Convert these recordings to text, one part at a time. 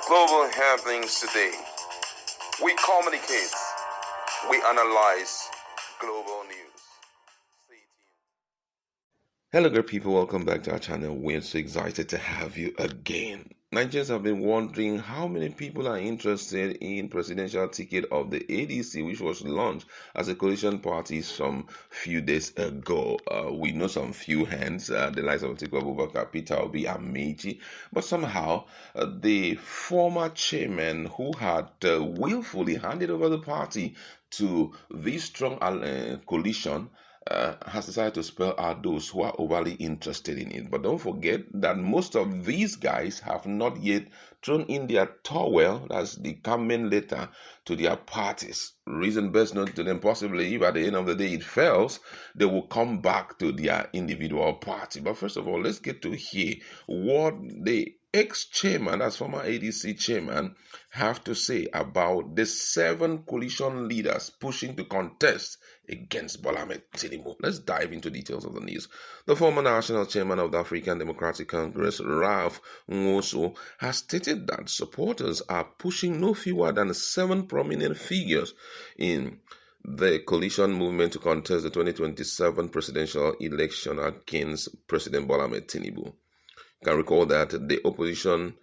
Global happenings today. We communicate. We analyze global news. Stay tuned. Hello, good people. Welcome back to our channel. We're so excited to have you again. Nigerians have been wondering how many people are interested in presidential ticket of the ADC, which was launched as a coalition party some few days ago. We know some few hands, the likes of Atiku, Abubakar, Peter Obi, and Meiji, but somehow the former chairman who had willfully handed over the party to this strong coalition has decided to spell out those who are overly interested in it. But don't forget that most of these guys have not yet thrown in their towel, that's the comment letter, to their parties. Reason best known to them, possibly if at the end of the day it fails, they will come back to their individual party. But first of all, let's get to hear what the ex-chairman, that's former ADC chairman, have to say about the 7 coalition leaders pushing to contest against Bola Ahmed Tinubu. Let's dive into details of the news. The former national chairman of the African Democratic Congress, Ralph Nwosu, has stated that supporters are pushing no fewer than 7 prominent figures in the coalition movement to contest the 2027 presidential election against President Bola Ahmed Tinubu. You can recall that the opposition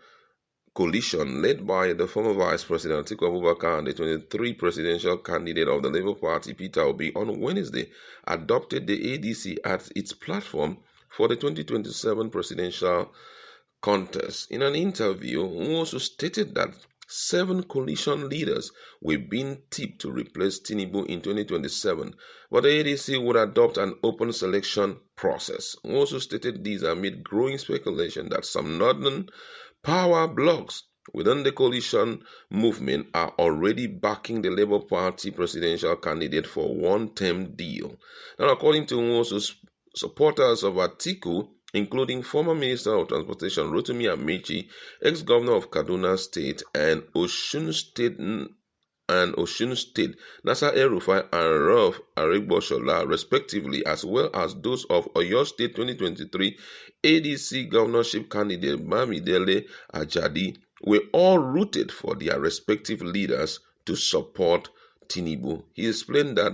coalition led by the former Vice President Atiku Abubakar and the 23 presidential candidate of the Labour Party, Peter Obi, on Wednesday adopted the ADC as its platform for the 2027 presidential contest. In an interview, Nwosu stated that 7 coalition leaders were being tipped to replace Tinubu in 2027, but the ADC would adopt an open selection process. Nwosu stated these amid growing speculation that some northern power blocs within the coalition movement are already backing the Labour Party presidential candidate for a one-term deal. Now, according to Nwosu, supporters of Atiku, including former Minister of Transportation Rotimi Amechi, ex-governor of Kaduna State and Osun State, Nasir El-Rufai and Ralph Arigbosola, respectively, as well as those of Oyo State 2023 ADC governorship candidate Bamidele Ajadi, were all rooted for their respective leaders to support Tinubu. He explained that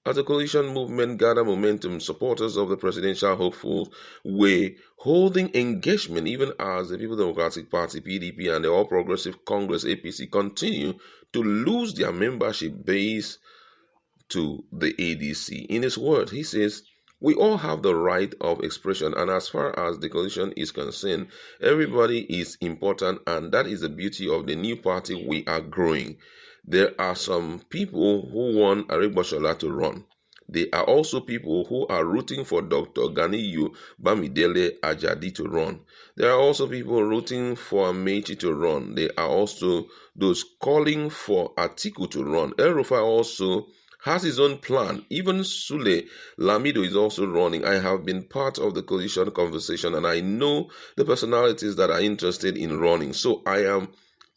as the coalition movement gathered momentum, supporters of the presidential hopefuls were holding engagement even as the People's Democratic Party, PDP, and the All Progressive Congress, APC, continue to lose their membership base to the ADC. In his words, he says, "We all have the right of expression, and as far as the coalition is concerned, everybody is important, and that is the beauty of the new party we are growing. There are some people who want Arigbosola to run. There are also people who are rooting for Dr. Ganiyu Bamidele Ajadi to run. There are also people rooting for Amechi to run. There are also those calling for Atiku to run. El-Rufai also has his own plan. Even Sule Lamido is also running. I have been part of the coalition conversation and I know the personalities that are interested in running. So I am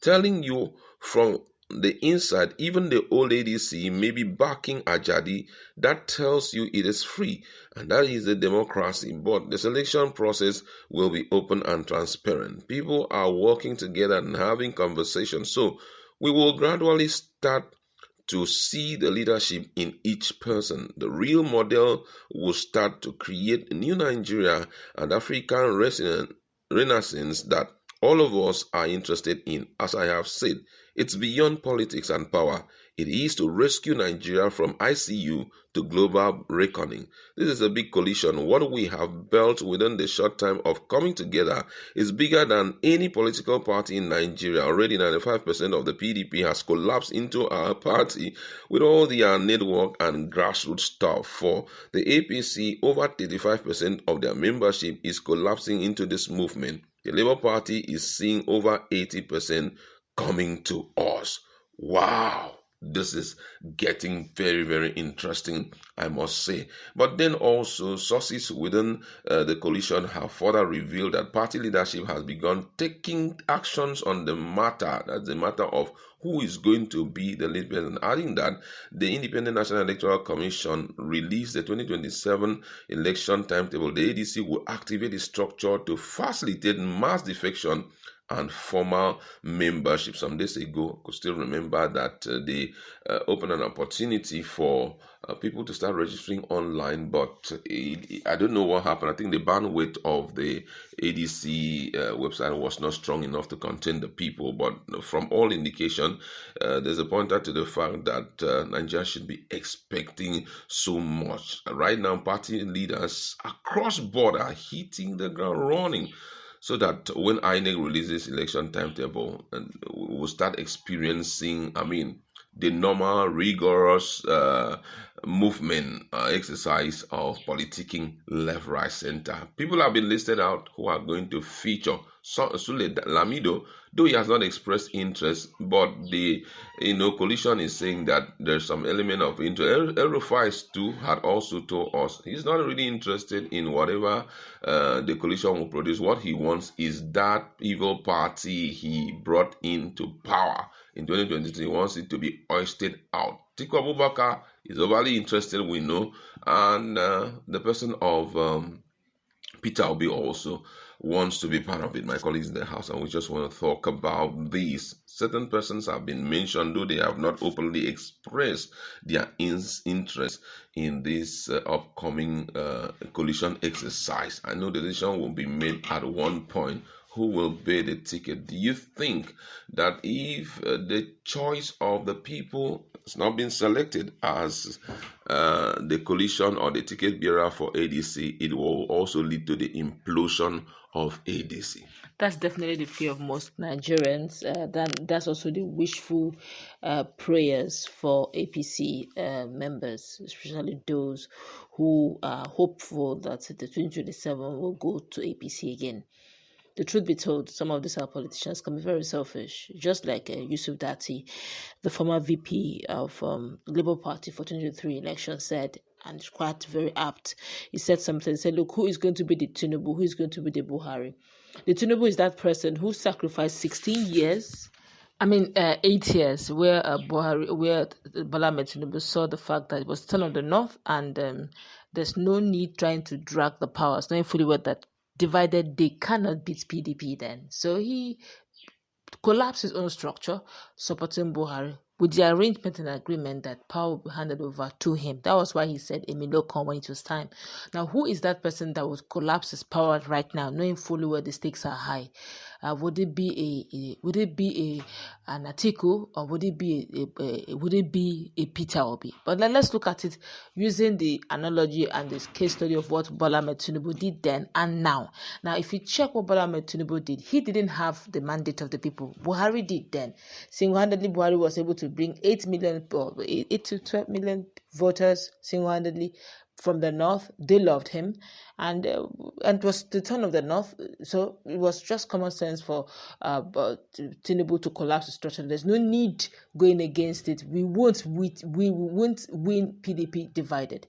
telling you from the inside, even the old ADC may be backing Ajadi. That tells you it is free, and that is the democracy. But the selection process will be open and transparent. People are working together and having conversations. So we will gradually start to see the leadership in each person. The real model will start to create a new Nigeria and African renaissance that all of us are interested in. As I have said, it's beyond politics and power. It is to rescue Nigeria from ICU to global reckoning. This is a big coalition. What we have built within the short time of coming together is bigger than any political party in Nigeria. Already 95% of the PDP has collapsed into our party with all their network and grassroots stuff. For the APC, over 35% of their membership is collapsing into this movement. The Labour Party is seeing over 80% coming to us. Wow, this is getting very, very interesting, I must say. But then also, sources within the coalition have further revealed that party leadership has begun taking actions on the matter. That's the matter of who is going to be the lead person. Adding that the Independent National Electoral Commission released the 2027 election timetable, the ADC will activate the structure to facilitate mass defection and formal membership. Some days ago, I could still remember that they opened an opportunity for people to start registering online, but I don't know what happened. I think the bandwidth of the ADC website was not strong enough to contain the people, but from all indication, there's a pointer to the fact that Nigeria should be expecting so much. Right now, party leaders across board are hitting the ground running, so that when INEC releases election timetable, and we'll start experiencing, the normal rigorous movement exercise of politicking left, right, center. People have been listed out who are going to feature. Sule Lamido, though he has not expressed interest, but the coalition is saying that there's some element of interest. El Rufai too had also told us he's not really interested in whatever the coalition will produce. What he wants is that evil party he brought into power in 2023. He wants it to be hoisted out. Atiku Abubakar is overly interested, we know, and the person of Peter Obi also wants to be part of it. My colleagues in the house, and we just want to talk about these. Certain persons have been mentioned, though they have not openly expressed their interest in this upcoming coalition exercise. I know the decision will be made at one point who will pay the ticket. Do you think that if the choice of the people has not been selected as the coalition or the ticket bearer for ADC, it will also lead to the implosion of ADC? That's definitely the fear of most Nigerians. That's also the wishful prayers for APC members, especially those who are hopeful that the 2027 will go to APC again. The truth be told, some of these politicians can be very selfish, just like Yusuf Dati, the former VP of Labour Party for 2023 election, said, and it's quite very apt. He said something, he said, look, who is going to be the Tinubu? Who is going to be the Buhari? The Tinubu is that person who sacrificed 8 years, where Bola Ahmed Tinubu saw the fact that it was turn of the North, and there's no need trying to drag the powers, knowing fully well that divided they cannot beat PDP then. So he collapsed his own structure, supporting Buhari, with the arrangement and agreement that power will be handed over to him. That was why he said Emilio come when it was time. Now, who is that person that would collapse his power right now, knowing fully well the stakes are high? Would it be an Atiku, or would it be a Peter Obi? But let's look at it using the analogy and this case study of what Bola Ahmed Tinubu did then and now. Now, if you check what Bola Ahmed Tinubu did, he didn't have the mandate of the people. Buhari did then. Single-handedly, Buhari was able to bring 8 to 12 million voters single-handedly from the North. They loved him, and it was the turn of the North, so it was just common sense for Tinubu to collapse the structure. There's no need going against it. We won't win PDP divided.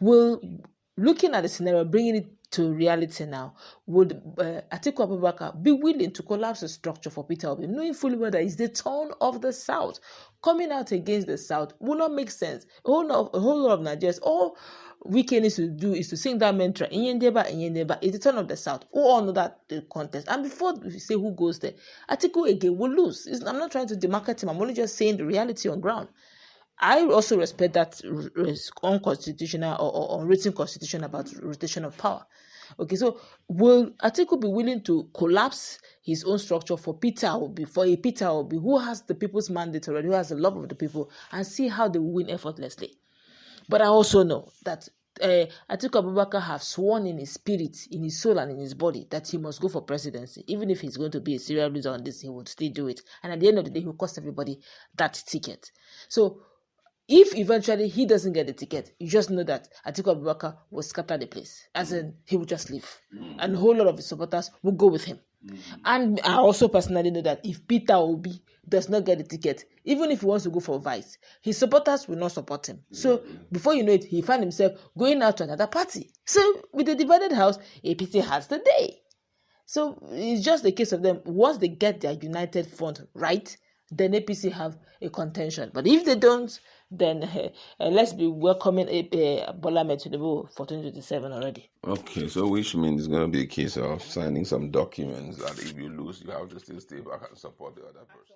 Looking at the scenario, bringing it to reality now, would Atiku Abubakar be willing to collapse the structure for Peter Obi, knowing fully well that it's the tone of the South? Coming out against the South will not make sense. A whole lot of Nigerians, all we can need to do is to sing that mantra, Inyendeba, it's the turn of the South. We all know that the contest. And before we say who goes there, Atiku again will lose. I'm not trying to demarket him, I'm only just saying the reality on ground. I also respect that unconstitutional or unwritten constitution about rotation of power. Okay, so will Atiku be willing to collapse his own structure for Peter Obi, who has the people's mandate already, who has the love of the people, and see how they will win effortlessly? But I also know that Atiku Abubakar have sworn in his spirit, in his soul, and in his body that he must go for presidency. Even if he's going to be a serial loser on this, he would still do it. And at the end of the day, he will cost everybody that ticket. So if eventually he doesn't get the ticket, you just know that Atiku Abubakar will scatter the place. As in, he will just leave. And a whole lot of his supporters will go with him. And I also personally know that if Peter Obi does not get the ticket, even if he wants to go for vice, his supporters will not support him. So before you know it, he found himself going out to another party. So with the divided house, APC has the day. So it's just a case of them, once they get their united front right, then APC have a contention. But if they don't, then let's be welcoming Bola Ahmed Tinubu for 2027 already. Okay, so which means it's going to be a case of signing some documents that if you lose, you have to still stay back and support the other person.